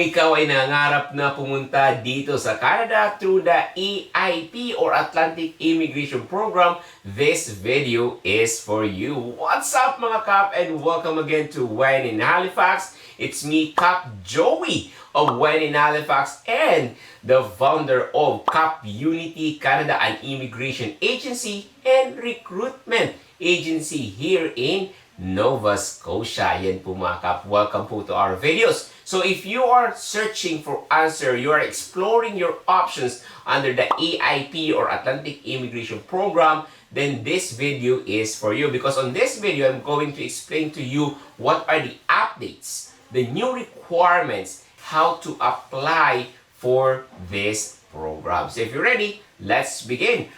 ikaw ay nangarap na pumunta dito sa Canada through the AIP or Atlantic Immigration Program, this video is for you. What's up mga Kap, and welcome again to When in Halifax. It's me, Kap Joey of When in Halifax and the founder of Kap Unity Canada, an immigration agency and recruitment agency here in Nova Scotia. Yan po mga Kap. Welcome po to our videos. So if you are searching for answer, you are exploring your options under the AIP or Atlantic Immigration Program, then this video is for you. Because on this video, I'm going to explain to you what are the updates, the new requirements, how to apply for this program. So if you're ready, let's begin.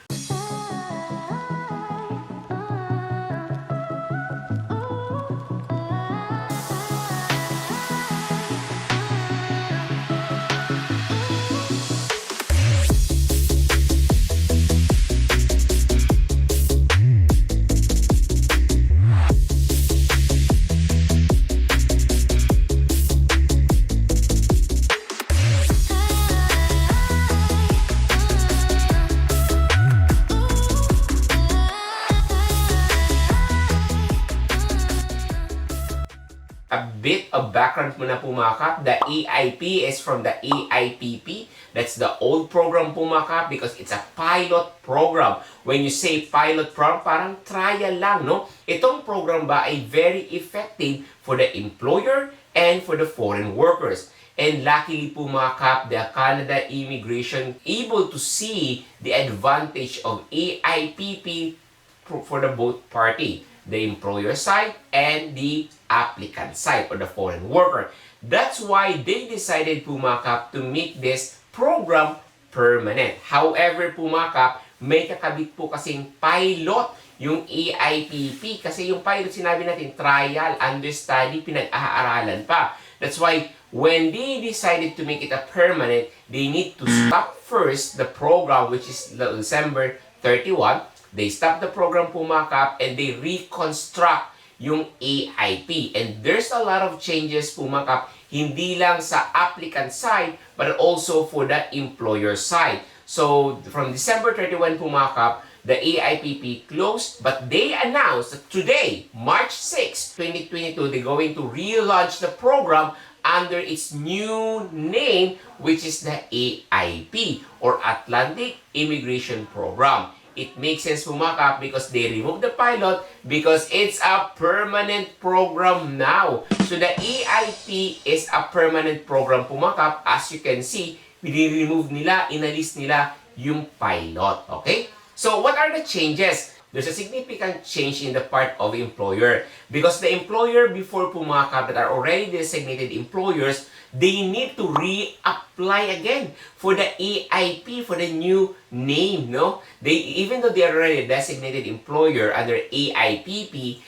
A bit of background muna po mga Kap. The AIP is from the AIPP. That's the old program po mga Kap because it's a pilot program. When you say pilot program, parang trial lang, no? Itong program ba ay very effective for the employer and for the foreign workers. And luckily po mga Kap, the Canada Immigration able to see the advantage of AIPP for the both party, the employer side and the applicant side or the foreign worker. That's why they decided po mga Kap to make this program permanent. However po mga Kap, may kakabit po kasing pilot yung AIPP kasi yung pilot sinabi natin trial, understudy, pinag-aaralan pa. That's why when they decided to make it a permanent, they need to stop first the program which is December 31. They stop the program po mga Kap and they reconstruct yung AIP. And there's a lot of changes po mga Kap, hindi lang sa applicant side but also for the employer side. So from December 31 po mga Kap, the AIPP closed, but they announced that today, March 6, 2022, they're going to relaunch the program under its new name, which is the AIP or Atlantic Immigration Program. It makes sense po mga Kap because they removed the pilot because it's a permanent program now. So the AIP is a permanent program po mga Kap. As you can see, remove nila, inalis nila yung pilot. Okay? So what are the changes? There's a significant change in the part of employer because the employer before po mga Kap that are already designated employers, they need to reapply again for the AIP, for the new name, no? Even though they are already a designated employer under AIPP,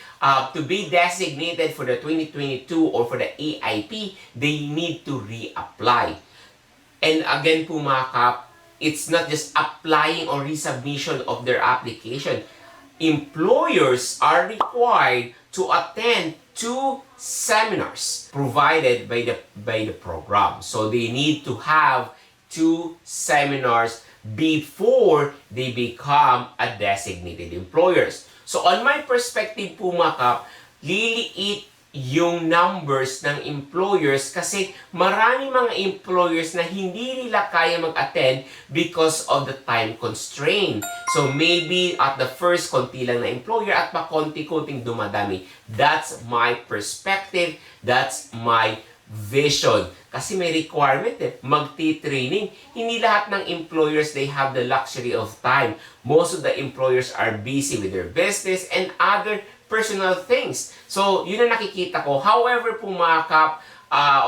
to be designated for the 2022 or for the AIP, they need to reapply. And again po mga Kap, it's not just applying or resubmission of their application. Employers are required to attend 2 seminars provided by the program. So they need to have 2 seminars before they become a designated employers. So on my perspective po mga Kap, liliit yung numbers ng employers kasi marami mga employers na hindi nila kaya mag-attend because of the time constraint. So maybe at the first, konti lang na employer at pakonti-konting dumadami. That's my perspective. That's my vision. Kasi may requirement magti-training. Hindi lahat ng employers, they have the luxury of time. Most of the employers are busy with their business and other personal things. So, yun ang nakikita ko. However po mga Kap,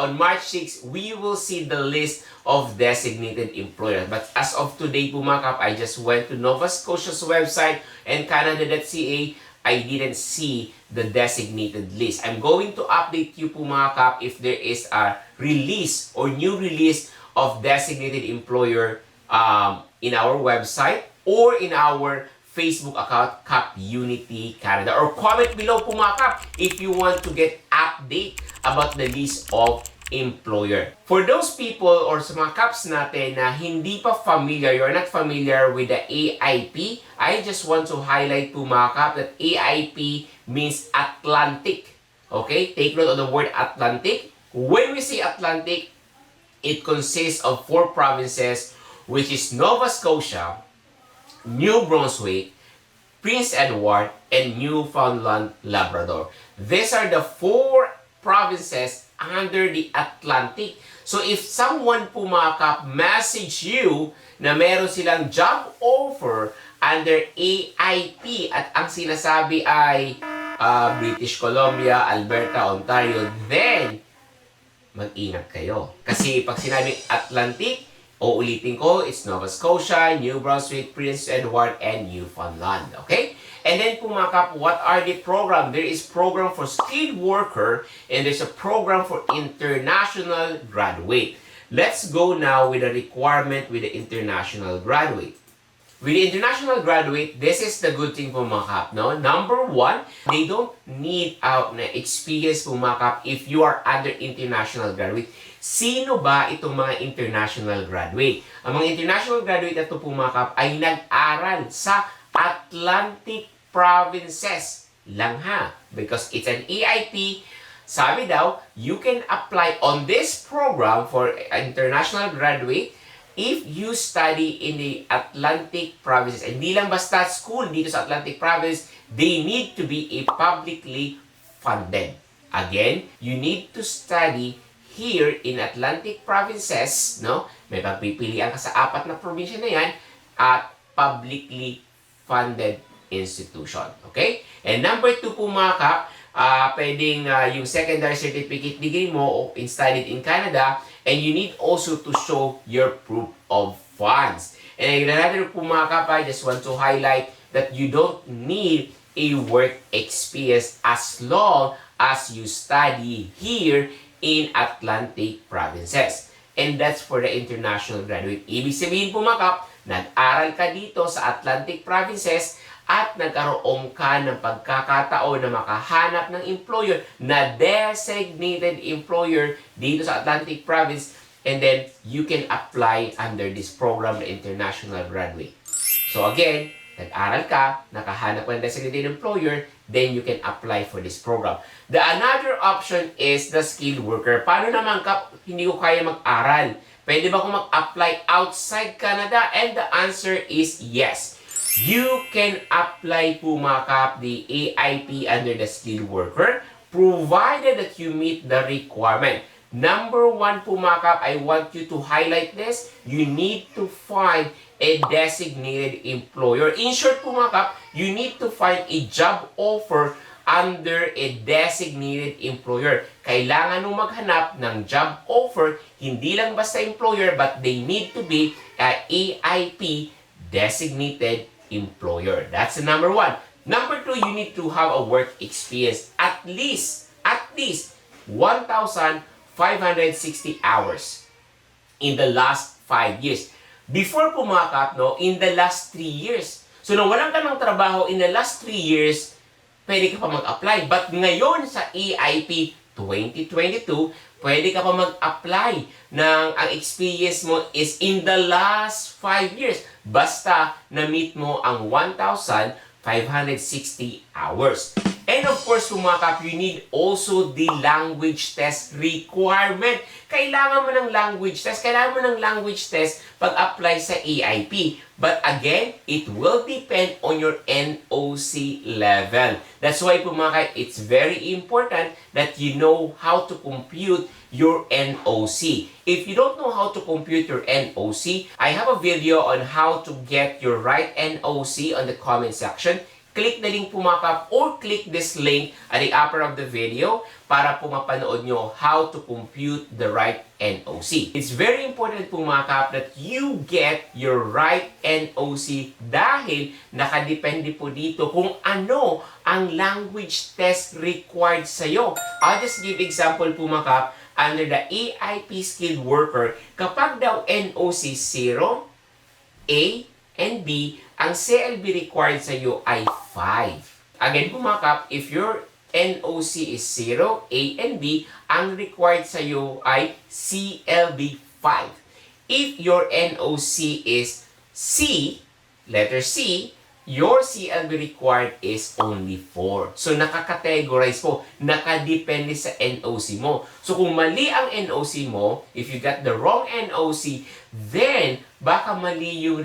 on March 6, we will see the list of designated employers. But as of today po mga Kap, I just went to Nova Scotia's website and Canada.ca. I didn't see the designated list. I'm going to update you po mga Kap if there is a release or new release of designated employer in our website or in our Facebook account, Kap Unity Canada. Or comment below po mga Kap if you want to get update about the list of employer. For those people or sa mga caps natin na hindi pa familiar, you're not familiar with the AIP, I just want to highlight po mga kap that AIP means Atlantic. Okay? Take note of the word Atlantic. When we say Atlantic, it consists of 4 provinces, which is Nova Scotia, New Brunswick, Prince Edward, and Newfoundland, Labrador. These are the 4 provinces under the Atlantic. So if someone po mga kap message you na meron silang job offer under AIP at ang sinasabi ay British Columbia, Alberta, Ontario, then mag-ingat kayo. Kasi pag sinabing Atlantic, uulitin ko, it's Nova Scotia, New Brunswick, Prince Edward, and Newfoundland. Okay? And then po mga kap, what are the program? There is program for skilled worker and there's a program for international graduate. Let's go now with the requirement with the international graduate. With the international graduate, this is the good thing po mga kap, no? Number 1, they don't need experience po mga kap if you are under international graduate. Sino ba itong mga international graduate? Ang mga international graduate na ito po mga kap ay nag-aral sa Atlantic provinces lang ha. Because it's an AIP, sabi daw, you can apply on this program for international graduate if you study in the Atlantic provinces. Hindi lang basta school dito sa Atlantic province, they need to be a publicly funded. Again, you need to study here in Atlantic provinces, no? May pagpipilian ka sa 4 na probinsya na yan at publicly funded institution. Okay? And number 2 po mga kap, pwedeng yung secondary certificate degree mo in studied in Canada, and you need also to show your proof of funds. And another po mga kap, I just want to highlight that you don't need a work experience as long as you study here in Atlantic provinces. And that's for the international graduate. Ibig sabihin po mga kap, nag-aral ka dito sa Atlantic provinces at nagkaroon ka ng pagkakataon na makahanap ng employer na designated employer dito sa Atlantic province, and then you can apply under this program na international graduate. So again, nag-aral ka, nakahanap ka ng designated employer, then you can apply for this program. The another option is the skilled worker. Paano naman kap, hindi ko kaya mag-aral? Pwede ba akong mag-apply outside Canada? And the answer is yes. You can apply po mga kap the AIP under the skilled worker provided that you meet the requirement. Number 1 po mga kap, I want you to highlight this. You need to find a designated employer. In short po mga kap, you need to find a job offer under a designated employer. Kailangan nung maghanap ng job offer, hindi lang basta employer, but they need to be a AIP designated employer. That's the number 1. Number 2, you need to have a work experience at least 1,560 hours in the last 5 years. Before po mga kap, no, in the last 3 years. So, nung walang ka ng trabaho in the last 3 years, pwede ka pa mag-apply. But ngayon sa AIP 2022, pwede ka pa mag-apply ng ang experience mo is in the last 5 years. Basta na-meet mo ang 1,560 hours. And of course, kung mga kap, you need also the language test requirement. Kailangan mo ng language test. Kailangan mo ng language test pag-apply sa AIP. But again, it will depend on your NOC level. That's why po mga kap, it's very important that you know how to compute your NOC. If you don't know how to compute your NOC, I have a video on how to get your right NOC on the comment section. Click the link po mga kap or click this link at the upper of the video para po mapanood nyo how to compute the right NOC. It's very important po mga kap that you get your right NOC dahil nakadepende po dito kung ano ang language test required sa'yo. I'll just give example po mga kap. Under the AIP skilled worker, kapag daw NOC 0, A, and B, ang CLB required sa iyo ay 5. Again po mga kap, if your NOC is 0, A and B, ang required sa'yo ay CLB 5. If your NOC is C, letter C, your CLB required is only 4. So, nakakategorize po. Nakadepende sa NOC mo. So, kung mali ang NOC mo, if you got the wrong NOC, then, baka mali yung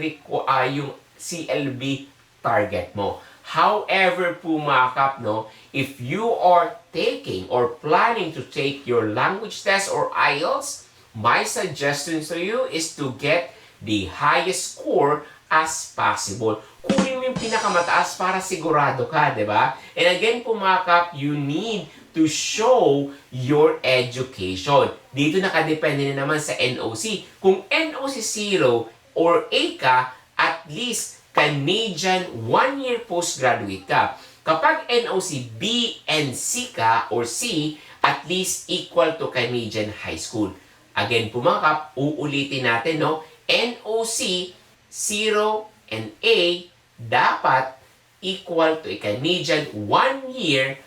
CLB target mo. However po mga kap, no, if you are taking or planning to take your language test or IELTS, my suggestion to you is to get the highest score as possible. Kunin mo yung pinakamataas para sigurado ka, di ba? And again po mga kap, you need to show your education. Dito nakadepende na naman sa NOC. Kung NOC 0 or A ka, at least Canadian 1-year postgraduate ka. Kapag NOC B and C ka or C, at least equal to Canadian high school. Again po mga kap, uulitin natin, no? NOC 0 and A dapat equal to a Canadian 1-year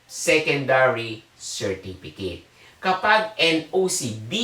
secondary certificate. Kapag NOC B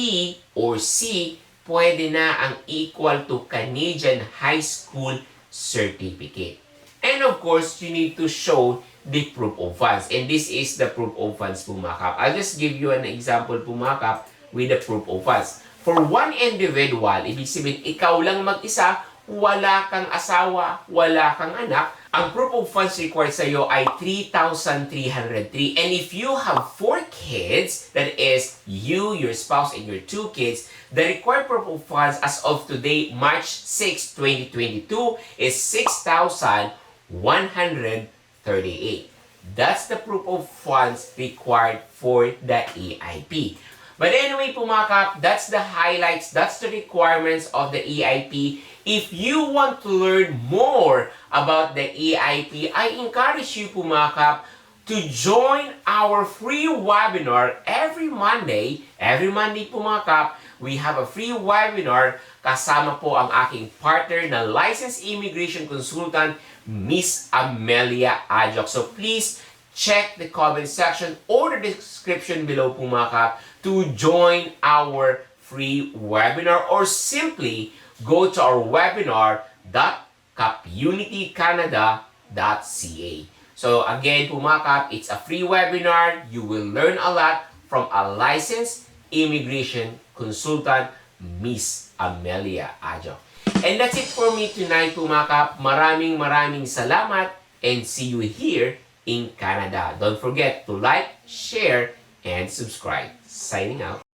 or C, pwede na ang equal to Canadian high school certificate. And of course, you need to show the proof of funds. And this is the proof of funds po mga kap. I'll just give you an example po mga kap with the proof of funds. For one individual, ibig sabihin, ikaw lang mag-isa, wala kang asawa, wala kang anak, ang proof of funds required sa iyo ay 3,303. And if you have 4 kids, that is you, your spouse, and your 2 kids, the required proof of funds as of today, March 6, 2022, is 6,138. That's the proof of funds required for the AIP. But anyway po mga kap, that's the highlights, that's the requirements of the AIP. If you want to learn more about the AIP, I encourage you po mga kap to join our free webinar every Monday. Every Monday po mga kap, we have a free webinar kasama po ang aking partner na licensed immigration consultant, Miss Amelia Ajok. So please check the comment section or the description below po mga kap to join our free webinar, or simply go to our webinar.capunitycanada.ca. So again po mga kap, it's a free webinar. You will learn a lot from a licensed immigration consultant, Miss Amelia Ajo. And that's it for me tonight po mga kap. Maraming salamat and see you here in Canada. Don't forget to like, share, and subscribe. Signing out.